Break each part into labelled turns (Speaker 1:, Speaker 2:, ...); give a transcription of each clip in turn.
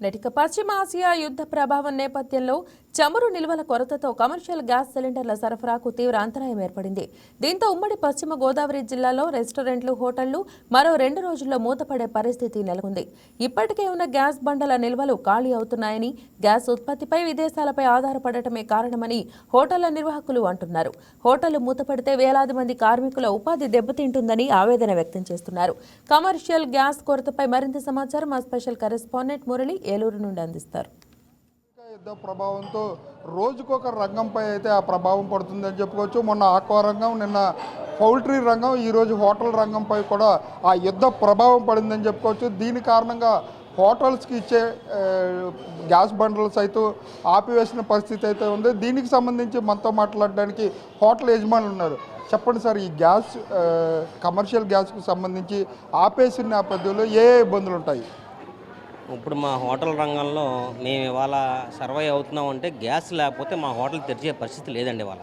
Speaker 1: నెటిక పశ్చిమ ఆసియా యుద్ధ ప్రభావం నేపథ్యంలో చమురు నిల్వల కొరతతో కమర్షియల్ గ్యాస్ సిలిండర్ల సరఫరాకు తీవ్ర అంతరాయం ఏర్పడింది. దీంతో ఉమ్మడి పశ్చిమ గోదావరి జిల్లాలో రెస్టారెంట్లు, హోటళ్లు మరో 2 రోజుల్లో మూతపడే పరిస్థితి నెలకొంది. ఇప్పటికే ఉన్న గ్యాస్ బండల నిల్వలు ఖాళీ అవుతున్నాయని, గ్యాస్ ఉత్పత్తిపై విదేశాలపై ఆధారపడటమే కారణమని హోటళ్ల నిర్వాహకులు అంటున్నారు. హోటళ్లు మూతపడితే వేలాది మంది కార్మికుల ఉపాధి దెబ్బతింటుందని ఆవేదన వ్యక్తం చేస్తున్నారు. కమర్షియల్ గ్యాస్ కొరతపై మరింత సమాచారం మా స్పెషల్ కరెస్పాండెంట్ మురళి ఏలూరు నుండి అందిస్తారు.
Speaker 2: యుద్ధ ప్రభావంతో రోజుకొక రంగంపై అయితే ఆ ప్రభావం పడుతుందని చెప్పుకోవచ్చు. మొన్న ఆక్వా రంగం, నిన్న పౌల్ట్రీ రంగం, ఈరోజు హోటల్ రంగంపై కూడా ఆ యుద్ధ ప్రభావం పడిందని చెప్పుకోవచ్చు. దీని కారణంగా హోటల్స్కి ఇచ్చే గ్యాస్ బండలు సైతం ఆపివేసిన పరిస్థితి అయితే ఉంది. దీనికి సంబంధించి మనతో మాట్లాడడానికి హోటల్ యజమానులు ఉన్నారు. చెప్పండి సార్, ఈ గ్యాస్ కమర్షియల్ గ్యాస్కి సంబంధించి ఆపేసిన నేపథ్యంలో ఏ ఇబ్బందులు ఉంటాయి?
Speaker 3: ఇప్పుడు మా హోటల్ రంగంలో మేము ఇవాళ సర్వై అవుతున్నామంటే గ్యాస్ లేకపోతే మా హోటల్ తెరిచే పరిస్థితి లేదండి. ఇవాళ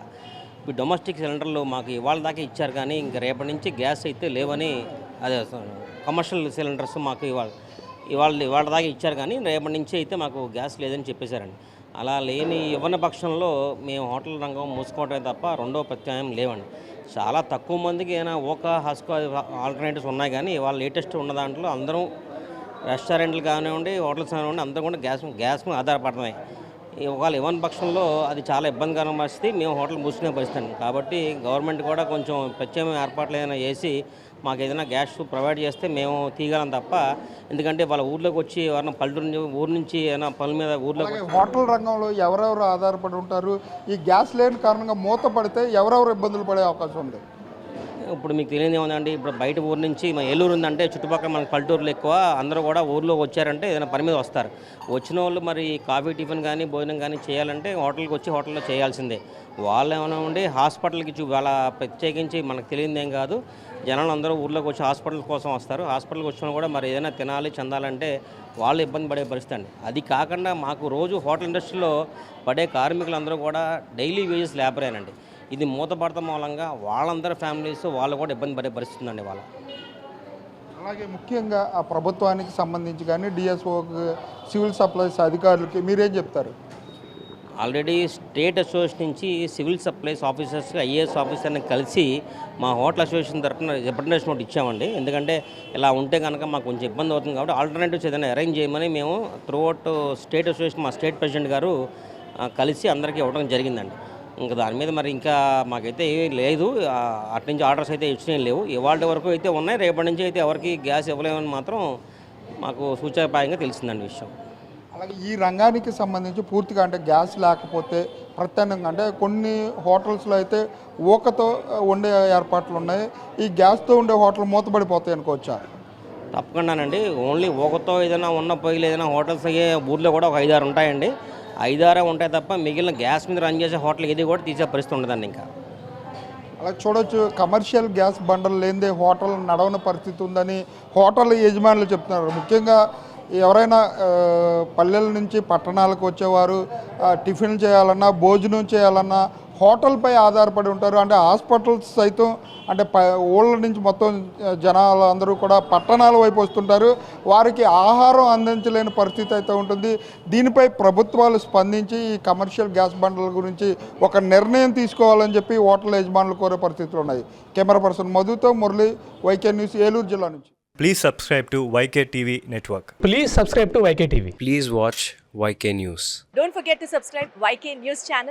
Speaker 3: ఇప్పుడు డొమెస్టిక్ సిలిండర్లు మాకు ఇవాళ దాకా ఇచ్చారు, కానీ ఇంక రేపటి నుంచి గ్యాస్ అయితే లేవని, అదే కమర్షియల్ సిలిండర్స్ మాకు ఇవాళ దాకా ఇచ్చారు, కానీ రేపటి నుంచి అయితే మాకు గ్యాస్ లేదని చెప్పేశారండి. అలా ఇవ్వని పక్షంలో మేము హోటల్ రంగం మూసుకోవటమే తప్ప రెండో ప్రత్యామ్నాయం లేవండి. చాలా తక్కువ మందికి ఏమైనా హస్కో ఆల్టర్నేటివ్స్ ఉన్నాయి, కానీ ఇవాళ లేటెస్ట్ ఉన్న దాంట్లో అందరం రెస్టారెంట్లు కానివ్వండి, హోటల్స్ కానివ్వండి, అందరూ కూడా గ్యాస్ మీద ఆధారపడుతున్నాయి. ఒకవేళ ఇవ్వని పక్షంలో అది చాలా ఇబ్బందికరమైన పరిస్థితి, మేము హోటల్ మూసుకునే పరిస్థితి. కాబట్టి గవర్నమెంట్ కూడా కొంచెం ప్రత్యేకమైన ఏర్పాట్లు ఏదైనా చేసి మాకు ఏదైనా గ్యాస్ ప్రొవైడ్ చేస్తే మేము తీయగలం తప్ప, ఎందుకంటే వాళ్ళ ఊర్లోకి వచ్చి ఎవరైనా పల్లెటూరు ఊరు నుంచి ఏమైనా పనుల మీద ఊర్లోకి.
Speaker 2: హోటల్ రంగంలో ఎవరెవరు ఆధారపడి ఉంటారు? ఈ గ్యాస్ లేని కారణంగా మూత పడితే ఎవరెవరు ఇబ్బందులు పడే అవకాశం ఉంది?
Speaker 3: ఇప్పుడు మీకు తెలియదు ఏముందండి, ఇప్పుడు బయట ఊరు నుంచి మన ఏలూరు ఉందంటే చుట్టుపక్కల మన పల్లెటూరులు ఎక్కువ, అందరూ కూడా ఊర్లో వచ్చారంటే ఏదైనా పని మీద వస్తారు. వచ్చిన వాళ్ళు మరి కాఫీ, టిఫిన్ కానీ భోజనం కానీ చేయాలంటే హోటల్కి వచ్చి హోటల్లో చేయాల్సిందే. వాళ్ళు ఏమైనా ఉండి హాస్పిటల్కి వాళ్ళ ప్రత్యేకించి మనకు తెలియదు ఏం కాదు, జనాలు అందరూ ఊర్లోకి వచ్చి హాస్పిటల్ కోసం వస్తారు. హాస్పిటల్కి వచ్చినా కూడా మరి ఏదైనా తినాలి చెందాలంటే వాళ్ళు ఇబ్బంది పడే పరిస్థితి అండి. అది కాకుండా మాకు రోజు హోటల్ ఇండస్ట్రీలో పడే కార్మికులందరూ కూడా డైలీ వేజెస్ లేబరేనండి. ఇది మూతపడటం మూలంగా వాళ్ళందరి ఫ్యామిలీస్ వాళ్ళు కూడా ఇబ్బంది పడే పరిస్థితి ఉందండి వాళ్ళ.
Speaker 2: అలాగే ముఖ్యంగా ఆ ప్రభుత్వానికి సంబంధించి కానీ డిఎస్ఓకి, సివిల్ సప్లైస్ అధికారులకి మీరేం చెప్తారు?
Speaker 3: ఆల్రెడీ స్టేట్ అసోసియేషన్ నుంచి సివిల్ సప్లైస్ ఆఫీసర్స్, ఐఏఎస్ ఆఫీసర్ని కలిసి మా హోటల్ అసోసియేషన్ తరఫున రిప్రజెంటేషన్ నోట్ ఇచ్చామండి. ఎందుకంటే ఇలా ఉంటే కనుక మాకు కొంచెం ఇబ్బంది అవుతుంది కాబట్టి ఆల్టర్నేటివ్స్ ఏదైనా అరేంజ్ చేయమని మేము త్రూఅవుట్ స్టేట్ అసోసియేషన్ మా స్టేట్ ప్రెసిడెంట్ గారు కలిసి అందరికీ ఇవ్వడం జరిగిందండి. ఇంకా దాని మీద మరి ఇంకా మాకైతే ఏమీ లేదు, అటు నుంచి ఆర్డర్స్ అయితే ఇచ్చినవి లేవు. ఇవాళ వరకు అయితే ఉన్నాయి, రేపటి నుంచి అయితే ఎవరికి గ్యాస్ ఇవ్వలేమని మాత్రం మాకు సూచనప్రాయంగా తెలిసిందండి విషయం.
Speaker 2: అలాగే ఈ రంగానికి సంబంధించి పూర్తిగా అంటే గ్యాస్ లేకపోతే ప్రత్యామ్నాయంగా అంటే కొన్ని హోటల్స్లో అయితే ఊకతో వండే ఏర్పాట్లు ఉన్నాయి. ఈ గ్యాస్తో ఉండే హోటల్ మూతపడిపోతాయి అనుకోవచ్చా?
Speaker 3: తప్పకుండానండి. ఓన్లీ ఊకతో ఏదైనా ఉన్న పొయ్యిలు ఏదైనా హోటల్స్ అయ్యే ఊర్లో కూడా ఒక 5-6 ఉంటాయండి. 5-6 ఉంటాయి తప్ప మిగిలిన గ్యాస్ మీద రన్ చేసే హోటల్ ఇది కూడా తీసే పరిస్థితి ఉండదండి. ఇంకా
Speaker 2: అలా చూడొచ్చు, కమర్షియల్ గ్యాస్ బండలు లేనిదే హోటల్ నడవని పరిస్థితి ఉందని హోటల్ యజమానులు చెప్తున్నారు. ముఖ్యంగా ఎవరైనా పల్లెల నుంచి పట్టణాలకు వచ్చేవారు టిఫిన్ చేయాలన్నా, భోజనం చేయాలన్నా హోటల్పై ఆధారపడి ఉంటారు. అంటే హాస్పిటల్స్ సైతం అంటే ఊళ్ళ నుంచి మొత్తం జనాలు అందరూ కూడా పట్టణాల వైపు వస్తుంటారు. వారికి ఆహారం అందించలేని పరిస్థితి అయితే ఉంటుంది. దీనిపై ప్రభుత్వాలు స్పందించి ఈ కమర్షియల్ గ్యాస్ బండల గురించి ఒక నిర్ణయం తీసుకోవాలని చెప్పి హోటల్ యజమానులు కోరే పరిస్థితులు ఉన్నాయి. కెమెరా పర్సన్ మధుతో మురళి, YK న్యూస్, ఏలూరు జిల్లా నుంచి.
Speaker 4: Please subscribe to YK TV network.
Speaker 5: Please subscribe to YK TV.
Speaker 6: Please watch YK News.
Speaker 7: Don't forget to subscribe YK News channel.